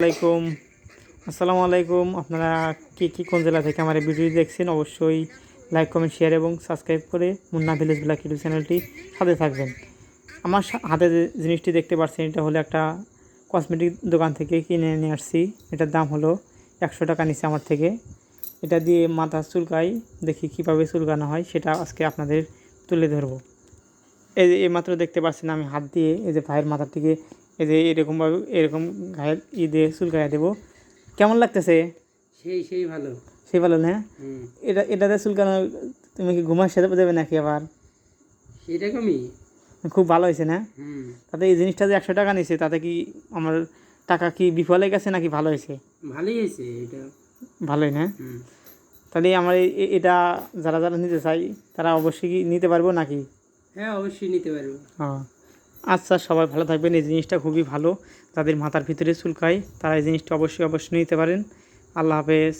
আলাইকুম আসসালামু আলাইকুম। আপনারা কি কোন জেলা থেকে আমার এই ভিডিও দেখছেন অবশ্যই লাইক কমেন্ট শেয়ার এবং সাবস্ক্রাইব করে মুন্না ভিলেজ ব্লগ ইউটিউব চ্যানেলটি সাথে থাকবেন। আমার হাতে যে জিনিসটি দেখতে পাচ্ছেন এটা হলো একটা কসমেটিক দোকান থেকে কিনে নিয়ে আসছি। এটার দাম হলো 100 টাকা নিচ্ছে আমার থেকে। এটা দিয়ে মাথা চুলকাই, দেখি কীভাবে চুলকানো হয় সেটা আজকে আপনাদের তুলে ধরবো। এই যে এইমাত্র দেখতে পাচ্ছেন আমি হাত দিয়ে এই যে ভাইয়ের মাথার থেকে এই যে এরকমভাবে এরকম ঘায়ের দিয়ে চুলকাইয়া দেবো। কেমন লাগতেছে? সেই ভালো। সেই ভালো না? এটাতে চুলকানো তুমি কি ঘুমার সাথে দেবে নাকি আবার? সেরকমই। খুব ভালো হয়েছে না? তাতে এই জিনিসটা যে 100 টাকা নিচ্ছে তাতে কি আমার টাকা কি বিফলে গেছে নাকি ভালো হয়েছে? ভালোই হয়েছে এটা। ভালোই না? তাহলে আমার এটা যারা যারা নিতে চাই তারা অবশ্যই কি নিতে পারবো নাকি? হ্যাঁ, অবশ্যই নিতে পারবো। হ্যাঁ, আচ্ছা, সবাই ভালো থাকবেন। এই জিনিসটা খুবই ভালো, যাদের মাথার ভিতরে চুলকায় তারা এই জিনিসটা অবশ্যই নিতে পারেন। আল্লাহ হাফেজ।